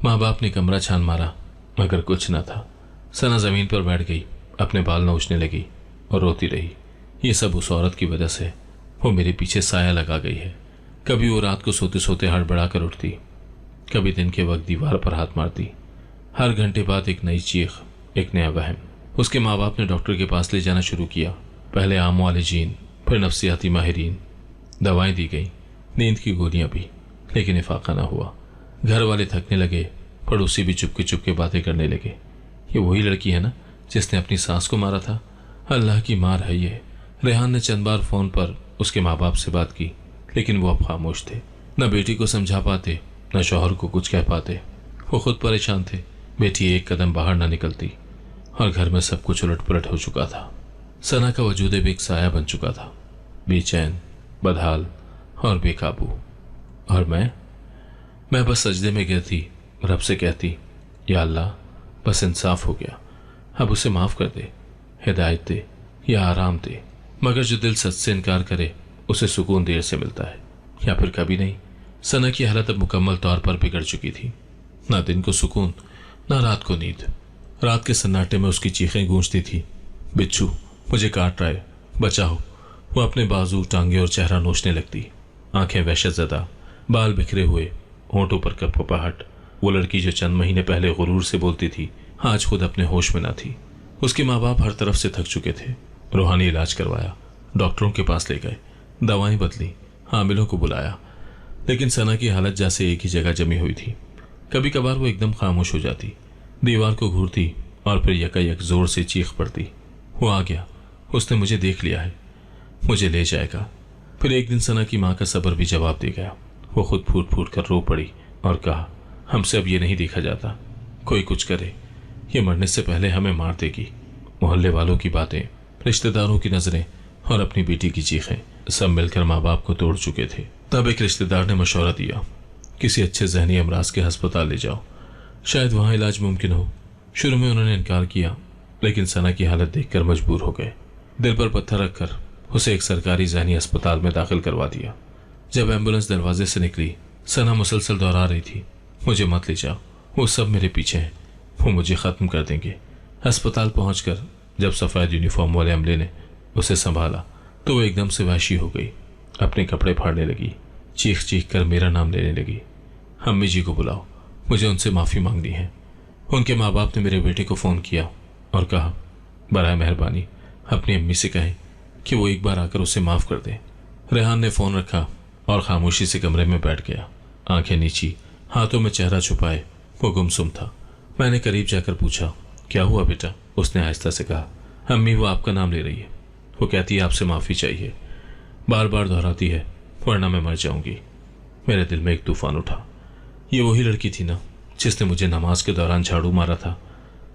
माँ बाप ने कमरा छान मारा मगर कुछ न था। सना जमीन पर बैठ गई, अपने बाल नोचने लगी और रोती रही। ये सब उस औरत की वजह से, वो मेरे पीछे साया लगा गई है। कभी वो रात को सोते सोते हड़बड़ा कर उठती, कभी दिन के वक्त दीवार पर हाथ मारती। हर घंटे बाद एक नई चीख, एक नया वहम। उसके माँ बाप ने डॉक्टर के पास ले जाना शुरू किया। पहले आम वालिजीन, फिर नफ्सियाती माहिरीन। दवाएं दी गई, नींद की गोलियां भी, लेकिन इफाका ना हुआ। घर वाले थकने लगे, पड़ोसी भी चुपके चुपके बातें करने लगे। ये वही लड़की है ना जिसने अपनी सास को मारा था? अल्लाह की मार है ये। रेहान ने चंद बार फोन पर उसके माँ बाप से बात की, लेकिन वो अब खामोश थे। न बेटी को समझा पाते, न शौहर को कुछ कह पाते। वो खुद परेशान थे। बेटी एक कदम बाहर न निकलती और घर में सब कुछ उलट पुलट हो चुका था। सना का वजूद भी एक साया बन चुका था, बेचैन, बदहाल और बेकाबू। और मैं बस सजदे में गिरती, रब से कहती, या अल्लाह बस इंसाफ हो गया, अब उसे माफ कर दे, हिदायत दे या आराम दे। मगर जो दिल सच से इनकार करे उसे सुकून देर से मिलता है, या फिर कभी नहीं। सना की हालत अब मुकम्मल तौर पर बिगड़ चुकी थी। ना दिन को सुकून, ना रात को नींद। रात के सन्नाटे में उसकी चीखें गूंजती थी, बिच्छू मुझे काट रहा है, बचाओ। वो अपने बाजू, टांगे और चेहरा नोचने लगती। आंखें वहशतज़दा, बाल बिखरे हुए, होंठों पर कपकपाहट। वो लड़की जो चंद महीने पहले गुरूर से बोलती थी, आज खुद अपने होश में ना थी। उसके माँ बाप हर तरफ से थक चुके थे। रूहानी इलाज करवाया, डॉक्टरों के पास ले गए, दवाएं बदली, हामिलों को बुलाया, लेकिन सना की हालत जैसे एक ही जगह जमी हुई थी। कभी कभार वो एकदम खामोश हो जाती, दीवार को घूरती और फिर यकायक जोर से चीख पड़ती। वो आ गया, उसने मुझे देख लिया है, मुझे ले जाएगा। फिर एक दिन सना की माँ का सब्र भी जवाब दे गया। वो खुद फूट फूट कर रो पड़ी और कहा, हमसे अब ये नहीं देखा जाता, कोई कुछ करे, ये मरने से पहले हमें मार देगी। मोहल्ले वालों की बातें, रिश्तेदारों की नजरें और अपनी बेटी की चीखें, सब मिलकर माँ बाप को तोड़ चुके थे। तब एक रिश्तेदार ने मशवरा दिया, किसी अच्छे जहनी अमराज के अस्पताल ले जाओ, शायद वहां इलाज मुमकिन हो। शुरू में उन्होंने इनकार किया, लेकिन सना की हालत देखकर मजबूर हो गए। दिल पर पत्थर रखकर उसे एक सरकारी जहनी अस्पताल में दाखिल करवा दिया। जब एम्बुलेंस दरवाजे से निकली, सना मुसलसल दोहरा रही थी, मुझे मत ले जाओ, वो सब मेरे पीछे हैं, वो मुझे खत्म कर देंगे। अस्पताल पहुंचकर जब सफेद यूनिफॉर्म वाले अमले ने उसे संभाला तो वो एकदम से वहशी हो गई, अपने कपड़े फाड़ने लगी, चीख चीख कर मेरा नाम लेने लगी। अम्मी जी को बुलाओ, मुझे उनसे माफ़ी मांगनी है। उनके माँ बाप ने मेरे बेटे को फ़ोन किया और कहा, बराए मेहरबानी अपनी अम्मी से कहें कि वो एक बार आकर उसे माफ़ कर दे। रेहान ने फ़ोन रखा और खामोशी से कमरे में बैठ गया, आंखें नीची, हाथों में चेहरा छुपाए। वो गुमसुम था। मैंने करीब जाकर पूछा, क्या हुआ बेटा? उसने आहिस्ता से कहा, अम्मी वो आपका नाम ले रही है, वो कहती है आपसे माफ़ी चाहिए, बार बार दोहराती है, वरना मैं मर जाऊंगी। मेरे दिल में एक तूफान उठा। ये वही लड़की थी ना जिसने मुझे नमाज के दौरान झाड़ू मारा था,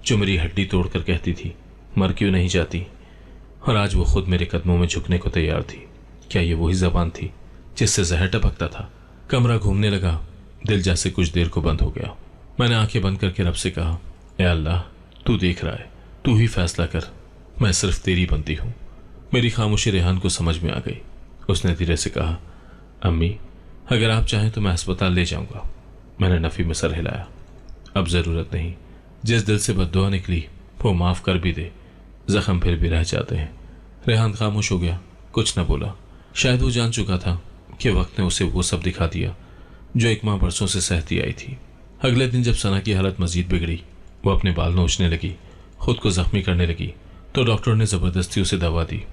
जो मेरी हड्डी तोड़कर कहती थी, मर क्यों नहीं जाती। और आज वो खुद मेरे कदमों में झुकने को तैयार थी। क्या ये वही जबान थी जिससे जहर टपकता था? कमरा घूमने लगा, दिल जैसे कुछ देर को बंद हो गया। मैंने आंखें बंद करके रब से कहा, ए अल्लाह, तू देख रहा है, तू ही फैसला कर, मैं सिर्फ तेरी बनती हूँ। मेरी खामोशी रेहान को समझ में आ गई। उसने धीरे से कहा, अम्मी, अगर आप चाहें तो मैं अस्पताल ले जाऊंगा। मैंने नफी में सर हिलाया। अब जरूरत नहीं, जिस दिल से बद्दुआ निकली वो माफ कर भी दे, जख्म फिर भी रह जाते हैं। रेहान खामोश हो गया, कुछ न बोला। शायद वो जान चुका था कि वक्त ने उसे वो सब दिखा दिया जो एक माँ बरसों से सहती आई थी। अगले दिन जब सना की हालत मजीद बिगड़ी, वो अपने बाल नोचने लगी, खुद को जख्मी करने लगी, तो डॉक्टर ने जबरदस्ती उसे दवा दी।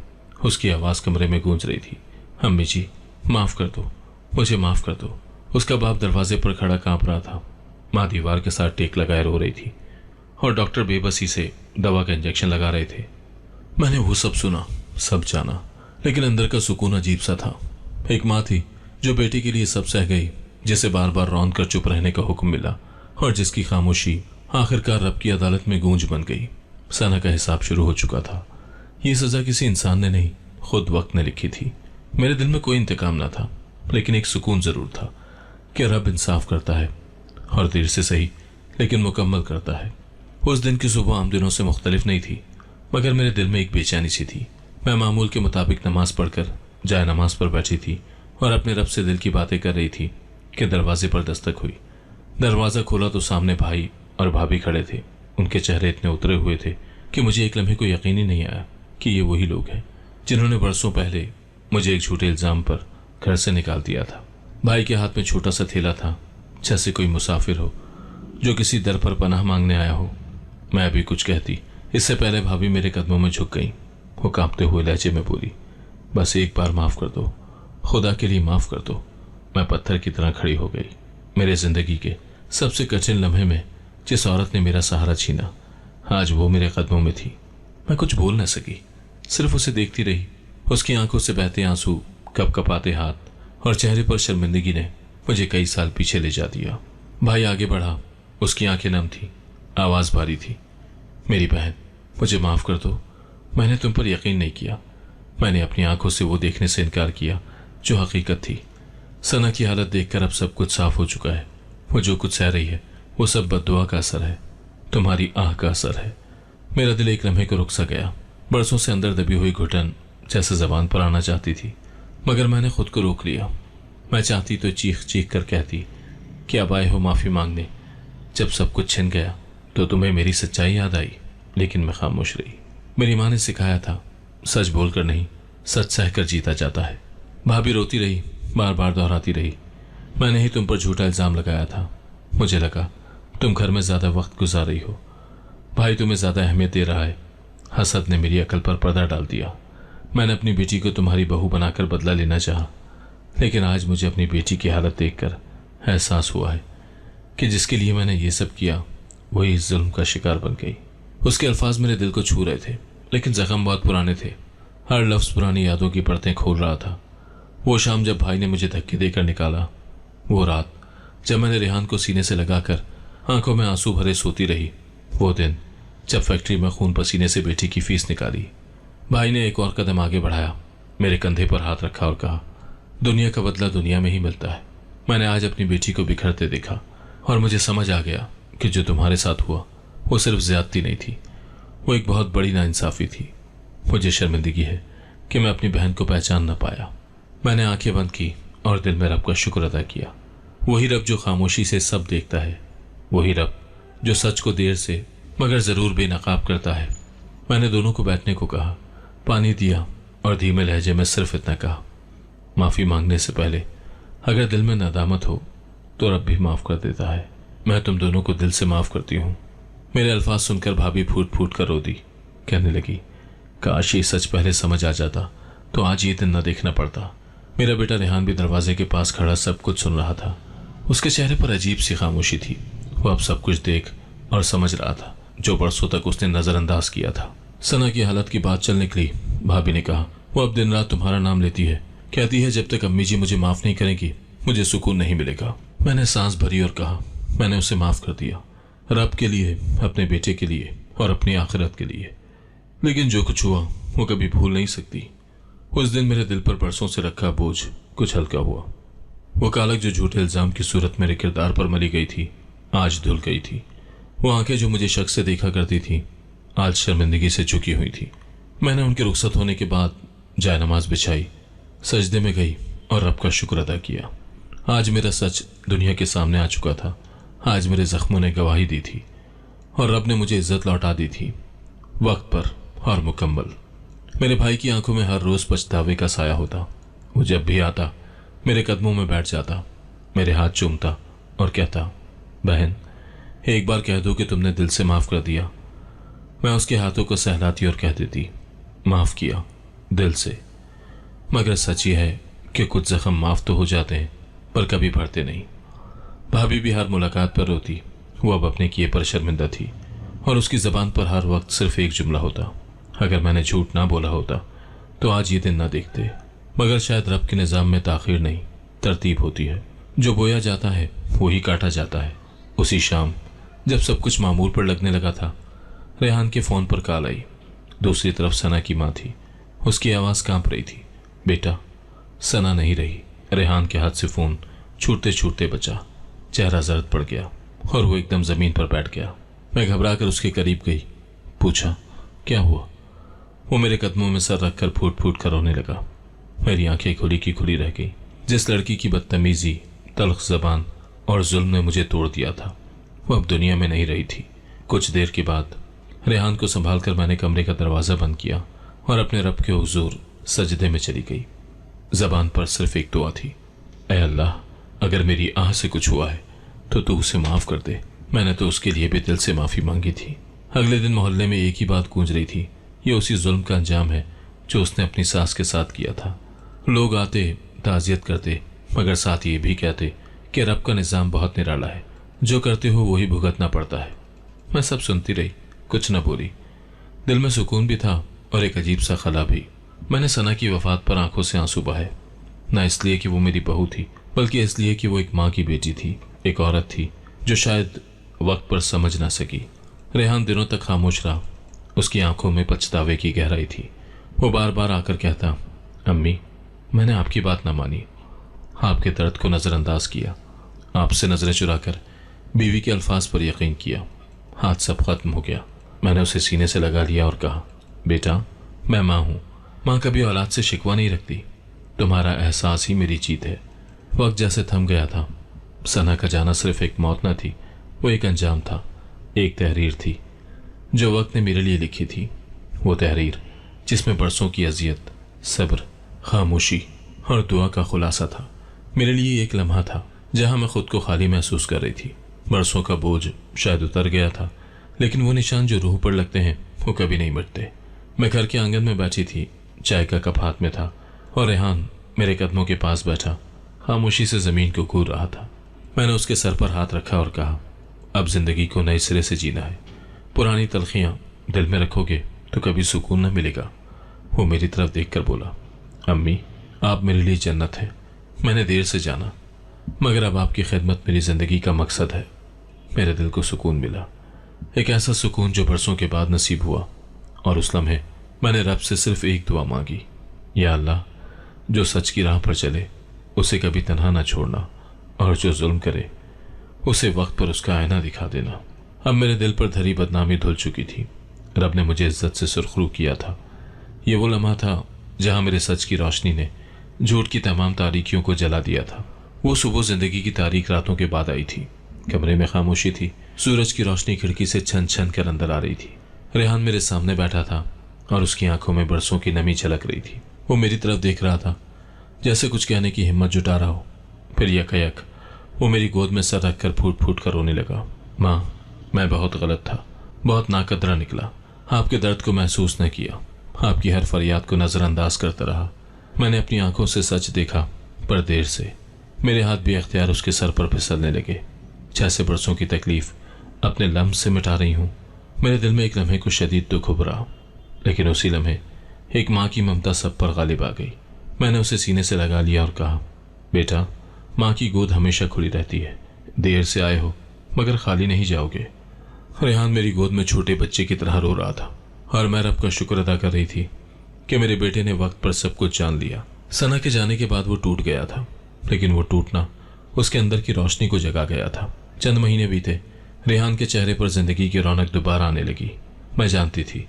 उसकी आवाज कमरे में गूंज रही थी, अम्मी जी, माफ कर दो, मुझे माफ कर दो। उसका बाप दरवाजे पर खड़ा कांप रहा था। माँ दीवार के साथ टेक लगाए रो रही थी और डॉक्टर बेबसी से दवा का इंजेक्शन लगा रहे थे। मैंने वो सब सुना, सब जाना, लेकिन अंदर का सुकून अजीब सा था। एक माँ थी जो बेटी के लिए सब सह गई, जिसे बार बार रौंद कर चुप रहने का हुक्म मिला और जिसकी खामोशी आखिरकार रब की अदालत में गूंज बन गई। सना का हिसाब शुरू हो चुका था। ये सजा किसी इंसान ने नहीं, खुद वक्त ने लिखी थी। मेरे दिल में कोई इंतकाम ना था, लेकिन एक सुकून जरूर था कि रब इंसाफ करता है और देर से सही लेकिन मुकम्मल करता है। उस दिन की सुबह आम दिनों से मुख्तलिफ नहीं थी, मगर मेरे दिल में एक बेचैनी सी थी। मैं मामूल के मुताबिक नमाज पढ़कर जाए नमाज पर बैठी थी और अपने रब से दिल की बातें कर रही थी कि दरवाजे पर दस्तक हुई। दरवाज़ा खोला तो सामने भाई और भाभी खड़े थे। उनके चेहरे इतने उतरे हुए थे कि मुझे एक लम्हे को यकीन ही नहीं आया कि ये वही लोग हैं जिन्होंने बरसों पहले मुझे एक झूठे इल्जाम पर घर से निकाल दिया था। भाई के हाथ में छोटा सा थैला था, जैसे कोई मुसाफिर हो जो किसी दर पर पनाह मांगने आया हो। मैं अभी कुछ कहती, इससे पहले भाभी मेरे कदमों में झुक गई। वो कांपते हुए लहजे में बोली, बस एक बार माफ कर दो, खुदा के लिए माफ कर दो। मैं पत्थर की तरह खड़ी हो गई। मेरे जिंदगी के सबसे कठिन लम्हे में जिस औरत ने मेरा सहारा छीना, आज वो मेरे कदमों में थी। मैं कुछ बोल न सकी, सिर्फ उसे देखती रही। उसकी आंखों से बहते आंसू, कपकपाते हाथ और चेहरे पर शर्मिंदगी ने मुझे कई साल पीछे ले जा दिया। भाई आगे बढ़ा, उसकी आंखें नम थी, आवाज भारी थी, मेरी बहन, मुझे माफ कर दो। मैंने तुम पर यकीन नहीं किया। मैंने अपनी आंखों से वो देखने से इनकार किया जो हकीकत थी। सना की हालत देखकर अब सब कुछ साफ हो चुका है। वो जो कुछ सह रही है वो सब बद्दुआ का असर है, तुम्हारी आह का असर है। मेरा दिल एक लम्हे को रुक सा गया। बरसों से अंदर दबी हुई घुटन जैसे जबान पर आना चाहती थी, मगर मैंने खुद को रोक लिया। मैं चाहती तो चीख चीख कर कहती कि अब आए हो माफी मांगने। जब सब कुछ छिन गया तो तुम्हें मेरी सच्चाई याद आई, लेकिन मैं खामोश रही। मेरी माँ ने सिखाया था, सच बोलकर नहीं, सच सहकर जीता जाता है। भाभी रोती रही, बार बार दोहराती रही, मैंने ही तुम पर झूठा इल्जाम लगाया था। मुझे लगा तुम घर में ज्यादा वक्त गुजार रही हो, भाई तुम्हें ज्यादा अहमियत दे रहा है। हसद ने मेरी अकल पर पर्दा डाल दिया। मैंने अपनी बेटी को तुम्हारी बहू बनाकर बदला लेना चाहा, लेकिन आज मुझे अपनी बेटी की हालत देखकर एहसास हुआ है कि जिसके लिए मैंने ये सब किया वही इस जुल्म का शिकार बन गई। उसके अल्फाज मेरे दिल को छू रहे थे, लेकिन जख्म बहुत पुराने थे। हर लफ्ज पुरानी यादों की परतें खोल रहा था। वो शाम जब भाई ने मुझे धक्के देकर निकाला, वो रात जब मैंने रेहान को सीने से लगाकर आंखों में आंसू भरे सोती रही, वो दिन जब फैक्ट्री में खून पसीने से बेटी की फीस निकाली। भाई ने एक और कदम आगे बढ़ाया, मेरे कंधे पर हाथ रखा और कहा, दुनिया का बदला दुनिया में ही मिलता है। मैंने आज अपनी बेटी को बिखरते देखा और मुझे समझ आ गया कि जो तुम्हारे साथ हुआ वो सिर्फ ज्यादती नहीं थी, वो एक बहुत बड़ी नाइंसाफी थी। मुझे शर्मिंदगी है कि मैं अपनी बहन को पहचान न पाया। मैंने आंखें बंद की और दिल में रब का शुक्र अदा किया। वही रब जो खामोशी से सब देखता है, वही रब जो सच को देर से मगर जरूर बेनकाब करता है। मैंने दोनों को बैठने को कहा, पानी दिया और धीमे लहजे में सिर्फ इतना कहा, माफी मांगने से पहले अगर दिल में नदामत हो तो रब भी माफ कर देता है। मैं तुम दोनों को दिल से माफ करती हूँ। मेरे अल्फाज सुनकर भाभी फूट फूट कर रो दी। कहने लगी, काश ये सच पहले समझ आ जाता तो आज ये दिन न देखना पड़ता। मेरा बेटा रेहान भी दरवाजे के पास खड़ा सब कुछ सुन रहा था। उसके चेहरे पर अजीब सी खामोशी थी। वो अब सब कुछ देख और समझ रहा था जो बरसों तक उसने नजरअंदाज किया था। सना की हालत की बात चल निकली। भाभी ने कहा, वो अब दिन रात तुम्हारा नाम लेती है, कहती है जब तक अम्मी जी मुझे माफ नहीं करेंगी मुझे सुकून नहीं मिलेगा। मैंने सांस भरी और कहा, मैंने उसे माफ कर दिया, रब के लिए, अपने बेटे के लिए और अपनी आखिरत के लिए। लेकिन जो कुछ हुआ वो कभी भूल नहीं सकती। उस दिन मेरे दिल पर बरसों से रखा बोझ कुछ हल्का हुआ। वो कालक जो झूठे इल्जाम की सूरत मेरे किरदार पर मली गई थी, आज धुल गई थी। वो आंखें जो मुझे शक से देखा करती थी, आज शर्मिंदगी से झुकी हुई थी। मैंने उनके रुखसत होने के बाद जायनमाज बिछाई, सजदे में गई और रब का शुक्र अदा किया। आज मेरा सच दुनिया के सामने आ चुका था। आज मेरे जख्मों ने गवाही दी थी और रब ने मुझे इज्जत लौटा दी थी, वक्त पर और मुकम्मल। मेरे भाई की आंखों में हर रोज पछतावे का साया होता। वो जब भी आता मेरे कदमों में बैठ जाता, मेरे हाथ चूमता और कहता, बहन एक बार कह दो कि तुमने दिल से माफ कर दिया। मैं उसके हाथों को सहलाती और कह देती, माफ किया दिल से। मगर सच ये है कि कुछ जख्म माफ तो हो जाते हैं पर कभी भरते नहीं। भाभी भी हर मुलाकात पर रोती। वो अब अपने किए पर शर्मिंदा थी और उसकी जबान पर हर वक्त सिर्फ एक जुमला होता, अगर मैंने झूठ ना बोला होता तो आज ये दिन ना देखते। मगर शायद रब के निज़ाम में ताखीर नहीं, तरतीब होती है। जो बोया जाता है वही काटा जाता है। उसी शाम जब सब कुछ मामूल पर लगने लगा था, रेहान के फ़ोन पर कॉल आई। दूसरी तरफ सना की माँ थी। उसकी आवाज़ कांप रही थी। बेटा। सना नहीं रही। रेहान के हाथ से फ़ोन छूटते छूटते बचा। चेहरा जर्द पड़ गया और वो एकदम ज़मीन पर बैठ गया। मैं घबरा कर उसके करीब गई, पूछा, क्या हुआ? वो मेरे कदमों में सर रखकर फूट फूट कर रोने लगा। मेरी आंखें खुली की खुली रह गई। जिस लड़की की बदतमीजी, तल्ख ज़बान और जुल्म ने मुझे तोड़ दिया था, वो अब दुनिया में नहीं रही थी। कुछ देर के बाद रेहान को संभाल कर मैंने कमरे का दरवाज़ा बंद किया और अपने रब के हुजूर सजदे में चली गई। ज़बान पर सिर्फ एक दुआ थी, ऐ अल्लाह, अगर मेरी आह से कुछ हुआ है तो तू उसे माफ़ कर दे। मैंने तो उसके लिए भी दिल से माफ़ी मांगी थी। अगले दिन मोहल्ले में एक ही बात गूंज रही थी, ये उसी जुल्म का अंजाम है जो उसने अपनी सास के साथ किया था। लोग आते, ताज़ियत करते, मगर साथ ये भी कहते कि रब का निज़ाम बहुत निराला है, जो करते हो वही भुगतना पड़ता है। मैं सब सुनती रही, कुछ न बोली। दिल में सुकून भी था और एक अजीब सा खला भी। मैंने सना की वफात पर आंखों से आंसू बहाए, न इसलिए कि वो मेरी बहू थी, बल्कि इसलिए कि वो एक माँ की बेटी थी, एक औरत थी जो शायद वक्त पर समझ ना सकी। रेहान दिनों तक खामोश रहा। उसकी आंखों में पछतावे की गहराई थी। वो बार बार आकर कहता, अम्मी मैंने आपकी बात ना मानी, आपके दर्द को नज़रअंदाज किया, आपसे नज़रें चुराकर बीवी के अल्फाज पर यकीन किया। हाथ सब खत्म हो गया। मैंने उसे सीने से लगा लिया और कहा, बेटा मैं माँ हूँ। माँ कभी औलाद से शिकवा नहीं रखती। तुम्हारा एहसास ही मेरी जीत है। वक्त जैसे थम गया था। सना का जाना सिर्फ एक मौत न थी, वो एक अंजाम था, एक तहरीर थी जो वक्त ने मेरे लिए लिखी थी। वो तहरीर जिसमें बरसों की अजियत, सब्र, खामोशी और दुआ का खुलासा था। मेरे लिए एक लम्हा था जहां मैं खुद को खाली महसूस कर रही थी। बरसों का बोझ शायद उतर गया था, लेकिन वो निशान जो रूह पर लगते हैं वो कभी नहीं मिटते। मैं घर के आंगन में बैठी थी, चाय का कप हाथ में था और रेहान मेरे कदमों के पास बैठा खामोशी से ज़मीन को घूर रहा था। मैंने उसके सर पर हाथ रखा और कहा, अब जिंदगी को नए सिरे से जीना है। पुरानी तलखियां दिल में रखोगे तो कभी सुकून न मिलेगा। वो मेरी तरफ देखकर बोला, अम्मी आप मेरे लिए जन्नत हैं। मैंने देर से जाना, मगर अब आपकी खिदमत मेरी ज़िंदगी का मकसद है। मेरे दिल को सुकून मिला, एक ऐसा सुकून जो बरसों के बाद नसीब हुआ। और उस लम्हे मैंने रब से सिर्फ एक दुआ मांगी, या अल्लाह, जो सच की राह पर चले उसे कभी तन्हा ना छोड़ना, और जो जुल्म करे उसे वक्त पर उसका आईना दिखा देना। अब मेरे दिल पर धरी बदनामी धुल चुकी थी। रब ने मुझे इज्जत से सुरखरू किया था। ये वो लम्हा था जहां मेरे सच की रोशनी ने झूठ की तमाम तारीकियों को जला दिया था। वो सुबह जिंदगी की तारीख रातों के बाद आई थी। कमरे में खामोशी थी। सूरज की रोशनी खिड़की से छन छन कर अंदर आ रही थी। रेहान मेरे सामने बैठा था और उसकी आंखों में बरसों की नमी झलक रही थी। वो मेरी तरफ देख रहा था, जैसे कुछ कहने की हिम्मत जुटा रहा हो। फिर यकयक वो मेरी गोद में सर रखकर फूट फूट कर रोने लगा। माँ, मैं बहुत गलत था, बहुत नाकदरा निकला। आपके दर्द को महसूस न किया, आपकी हर फरियाद को नज़रअंदाज करता रहा। मैंने अपनी आंखों से सच देखा, पर देर से। मेरे हाथ भी अख्तियार उसके सर पर फिसलने लगे, जैसे बरसों की तकलीफ अपने लम्स से मिटा रही हूँ। मेरे दिल में एक लम्हे को शदीद दुख उभरा, लेकिन उसी लम्हे एक माँ की ममता सब पर गालिब आ गई। मैंने उसे सीने से लगा लिया और कहा, बेटा माँ की गोद हमेशा खुली रहती है। देर से आए हो मगर खाली नहीं जाओगे। रेहान मेरी गोद में छोटे बच्चे की तरह रो रहा था और मैं रब का शुक्र अदा कर रही थी कि मेरे बेटे ने वक्त पर सब कुछ जान लिया। सना के जाने के बाद वो टूट गया था, लेकिन वो टूटना उसके अंदर की रोशनी को जगा गया था। चंद महीने बीते, रेहान के चेहरे पर जिंदगी की रौनक दोबारा आने लगी। मैं जानती थी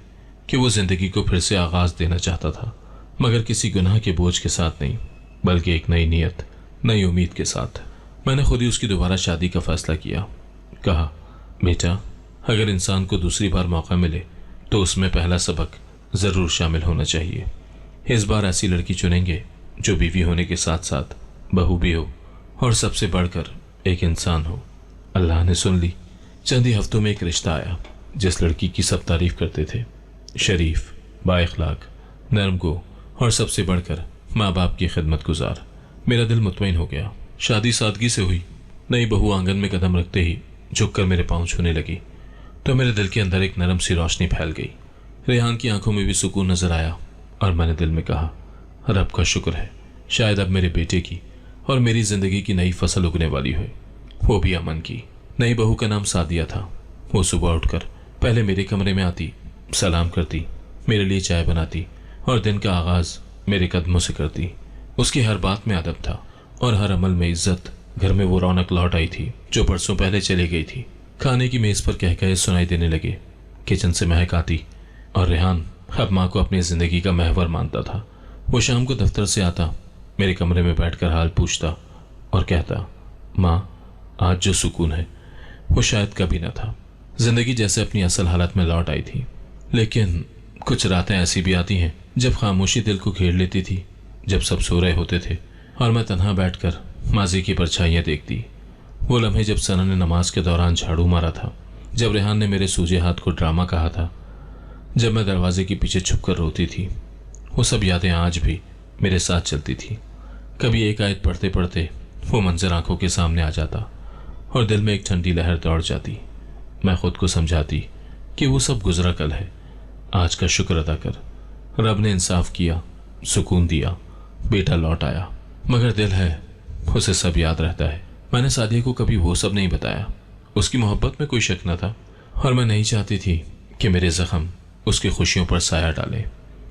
कि वो जिंदगी को फिर से आगाज देना चाहता था, मगर किसी गुनाह के बोझ के साथ नहीं, बल्कि एक नई नीयत, नई उम्मीद के साथ। मैंने खुद ही उसकी दोबारा शादी का फैसला किया। कहा, बेटा, अगर इंसान को दूसरी बार मौका मिले तो उसमें पहला सबक जरूर शामिल होना चाहिए। इस बार ऐसी लड़की चुनेंगे जो बीवी होने के साथ साथ बहू भी हो और सबसे बढ़कर एक इंसान हो। अल्लाह ने सुन ली। चंद ही हफ्तों में एक रिश्ता आया जिस लड़की की सब तारीफ करते थे। शरीफ, बाइखलाक, नरमगो और सबसे बढ़कर माँ बाप की खिदमत गुजार। मेरा दिल मुतमईन हो गया। शादी सादगी से हुई। नई बहू आंगन में कदम रखते ही झुककर मेरे पांव छूने लगी तो मेरे दिल के अंदर एक नरम सी रोशनी फैल गई। रेहान की आंखों में भी सुकून नजर आया और मैंने दिल में कहा, रब का शुक्र है, शायद अब मेरे बेटे की और मेरी जिंदगी की नई फसल उगने वाली है, वो भी अमन की। नई बहू का नाम सादिया था। वो सुबह उठकर पहले मेरे कमरे में आती, सलाम करती, मेरे लिए चाय बनाती और दिन का आगाज मेरे कदमों से करती। उसकी हर बात में अदब था और हर अमल में इज्जत। घर में वो रौनक लौट आई थी जो परसों पहले चली गई थी। खाने की मेज पर कहकहे सुनाई देने लगे, किचन से महक आती और रेहान अब माँ को अपनी जिंदगी का महवर मानता था। वो शाम को दफ्तर से आता, मेरे कमरे में बैठकर हाल पूछता और कहता, माँ, आज जो सुकून है वो शायद कभी न था। जिंदगी जैसे अपनी असल हालत में लौट आई थी। लेकिन कुछ रातें ऐसी भी आती हैं जब खामोशी दिल को घेर लेती थी, जब सब सो रहे होते थे और मैं तन्हा बैठकर माजी की परछाइयाँ देखती। वो लम्हे जब सना ने नमाज के दौरान झाड़ू मारा था, जब रेहान ने मेरे सूजे हाथ को ड्रामा कहा था, जब मैं दरवाजे के पीछे छुपकर रोती थी। वो सब यादें आज भी मेरे साथ चलती थी। कभी एक आयत पढ़ते पढ़ते वो मंजर आंखों के सामने आ जाता और दिल में एक ठंडी लहर दौड़ जाती। मैं खुद को समझाती कि वो सब गुजरा कल है, आज का शुक्र अदा कर, रब ने इंसाफ किया, सुकून दिया, बेटा लौट आया। मगर दिल है, उसे सब याद रहता है। मैंने सादिया को कभी वो सब नहीं बताया। उसकी मोहब्बत में कोई शक न था और मैं नहीं चाहती थी कि मेरे जख्म उसकी खुशियों पर साया डाले।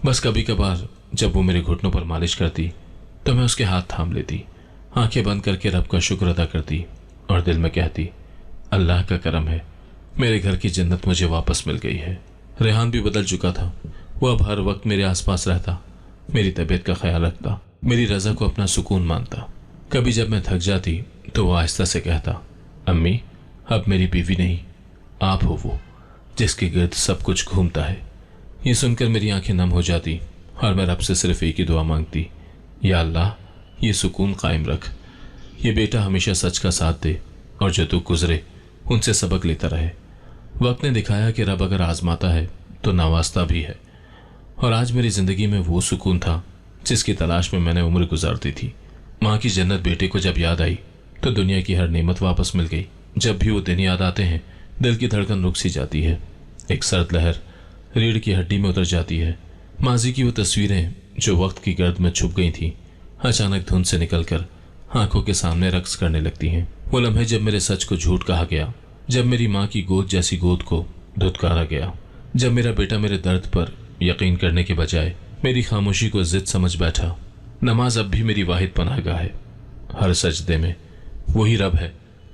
बस कभी कभार जब वो मेरे घुटनों पर मालिश करती तो मैं उसके हाथ थाम लेती, आंखें बंद करके रब का शुक्र अदा करती और दिल में कहती, अल्लाह का करम है, मेरे घर की जन्नत मुझे वापस मिल गई है। रेहान भी बदल चुका था। वो अब हर वक्त मेरे आसपास रहता, मेरी तबीयत का ख्याल रखता, मेरी रजा को अपना सुकून मानता। कभी जब मैं थक जाती तो वो आहिस्ता से कहता, अम्मी, अब मेरी बीवी नहीं, आप हो वो जिसके गिर्द सब कुछ घूमता है। ये सुनकर मेरी आंखें नम हो जाती और मैं रब से सिर्फ एक ही दुआ मांगती, या अल्लाह, ये सुकून कायम रख, ये बेटा हमेशा सच का साथ दे और जो दुख गुजरे उनसे सबक लेता रहे। वक्त ने दिखाया कि रब अगर आजमाता है तो नवाजता भी है और आज मेरी जिंदगी में वो सुकून था जिसकी तलाश में मैंने उम्र गुजारती थी। माँ की जन्नत बेटे को जब याद आई तो दुनिया की हर नेमत वापस मिल गई। जब भी वो दिन याद आते हैं दिल की धड़कन रुक सी जाती है, एक सर्द लहर रीढ़ की हड्डी में उतर जाती है। माजी की वो तस्वीरें जो वक्त की गर्द में छुप गई थी अचानक धुंध से निकलकर आंखों के सामने रक्स करने लगती हैं। वो लम्हे जब मेरे सच को झूठ कहा गया, जब मेरी माँ की गोद जैसी गोद को धुतकारा गया, जब मेरा बेटा मेरे दर्द पर यकीन करने के बजाय मेरी खामोशी को जिद समझ बैठा। नमाज अब भी मेरी वाहिद पनाहगाह है। हर सजदे में वही रब है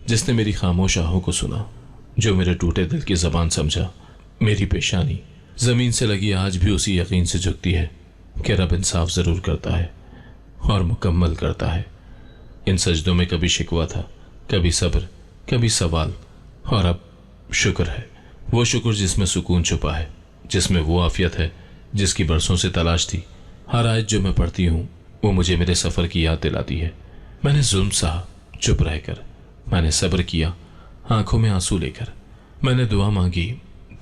जिसने मेरी खामोश आहों को सुना, जो मेरे टूटे दिल की जबान समझा। मेरी पेशानी जमीन से लगी आज भी उसी यकीन से झुकती है कि रब इंसाफ जरूर करता है और मुकम्मल करता है। इन सजदों में कभी शिकवा था, कभी सब्र, कभी सवाल, और अब शुक्र है। वो शुक्र जिसमें सुकून छुपा है, जिसमें वो आफियत है जिसकी बरसों से तलाश थी। हर आयत जो मैं पढ़ती हूँ वो मुझे मेरे सफ़र की याद दिलाती है। मैंने जुल्म सहा चुप रहकर, मैंने सब्र किया आंखों में आंसू लेकर, मैंने दुआ मांगी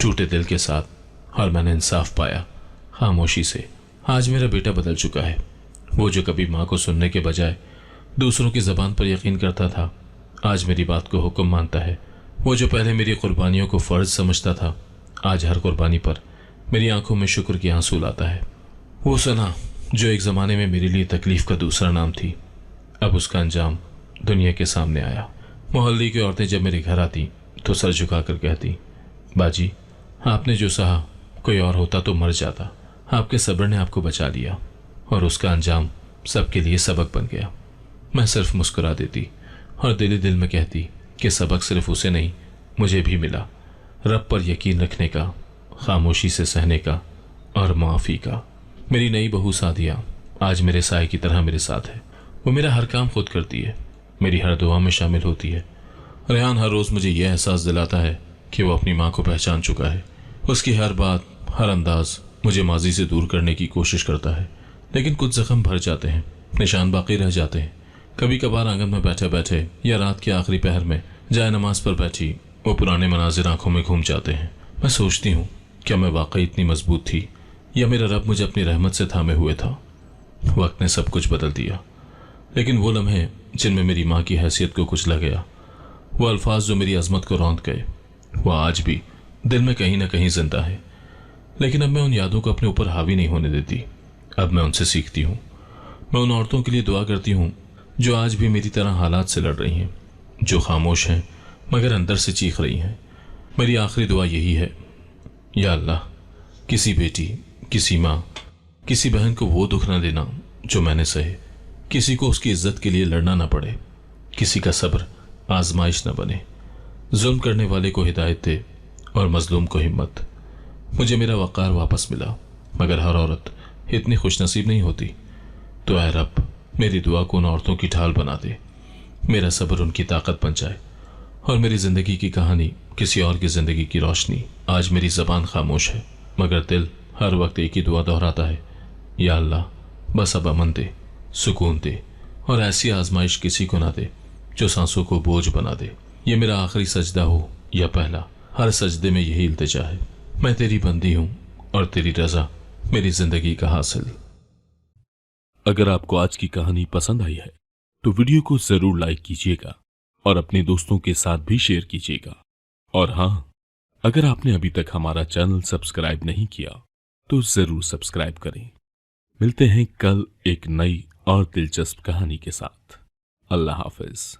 टूटे दिल के साथ और मैंने इंसाफ पाया खामोशी से। आज मेरा बेटा बदल चुका है। वो जो कभी माँ को सुनने के बजाय दूसरों की ज़बान पर यकीन करता था, आज मेरी बात को हुक्म मानता है। वो जो पहले मेरी कुर्बानियों को फ़र्ज समझता था, आज हर कुर्बानी पर मेरी आंखों में शुक्र के आंसू लाता है। वो सना जो एक ज़माने में मेरे लिए तकलीफ़ का दूसरा नाम थी, अब उसका अंजाम दुनिया के सामने आया। मोहल्ले की औरतें जब मेरे घर आती तो सर झुकाकर कहती, बाजी, आपने जो सहा कोई और होता तो मर जाता, आपके सब्र ने आपको बचा लिया और उसका अंजाम सबके लिए सबक बन गया। मैं सिर्फ मुस्कुरा देती और दिल ही दिल में कहती कि सबक सिर्फ उसे नहीं, मुझे भी मिला। रब पर यकीन रखने का, खामोशी से सहने का और माफ़ी का। मेरी नई बहू सादिया आज मेरे साए की तरह मेरे साथ है। वो मेरा हर काम खुद करती है, मेरी हर दुआ में शामिल होती है। रेहान हर रोज़ मुझे यह एहसास दिलाता है कि वो अपनी माँ को पहचान चुका है। उसकी हर बात, हर अंदाज मुझे माजी से दूर करने की कोशिश करता है, लेकिन कुछ जख्म भर जाते हैं, निशान बाकी रह जाते हैं। कभी कभार आंगन में बैठे बैठे या रात के आखिरी पहर में जाए नमाज पर बैठी वो पुराने मनाजिर आंखों में घूम जाते हैं। मैं सोचती हूँ, क्या मैं वाकई इतनी मजबूत थी या मेरा रब मुझे अपनी रहमत से थामे हुए था। वक्त ने सब कुछ बदल दिया, लेकिन वो लम्हे जिनमें मेरी माँ की हैसियत को कुचला गया, वो अल्फाज जो मेरी अजमत को रौंद गए, वह आज भी दिल में कहीं ना कहीं जिंदा है। लेकिन अब मैं उन यादों को अपने ऊपर हावी नहीं होने देती। अब मैं उनसे सीखती हूँ। मैं उन औरतों के लिए दुआ करती हूँ जो आज भी मेरी तरह हालात से लड़ रही हैं, जो खामोश हैं मगर अंदर से चीख रही हैं। मेरी आखिरी दुआ यही है, या अल्लाह, किसी बेटी, किसी माँ, किसी बहन को वो दुख ना देना जो मैंने सहे। किसी को उसकी इज्जत के लिए लड़ना ना पड़े, किसी का सब्र आजमाइश न बने। जुल्म करने वाले को हिदायत दे और मजलूम को हिम्मत। मुझे मेरा वक़ार वापस मिला, मगर हर औरत इतनी खुशनसीब नहीं होती। तो ऐ रब, मेरी दुआ को उन औरतों की ढाल बना दे, मेरा सब्र उनकी ताकत बन जाए और मेरी जिंदगी की कहानी किसी और की जिंदगी की रोशनी। आज मेरी जबान खामोश है, मगर दिल हर वक्त एक ही दुआ दोहराता है, या अल्लाह, बस अब अमन दे, सुकून दे और ऐसी आजमाइश किसी को ना दे जो सांसों को बोझ बना दे। ये मेरा आखिरी सजदा हो या पहला, हर सजदे में यही इल्तिजा है, मैं तेरी बंदी हूं और तेरी रजा मेरी जिंदगी का हासिल। अगर आपको आज की कहानी पसंद आई है तो वीडियो को जरूर लाइक कीजिएगा और अपने दोस्तों के साथ भी शेयर कीजिएगा। और हाँ, अगर आपने अभी तक हमारा चैनल सब्सक्राइब नहीं किया तो जरूर सब्सक्राइब करें। मिलते हैं कल एक नई और दिलचस्प कहानी के साथ। अल्लाह हाफिज।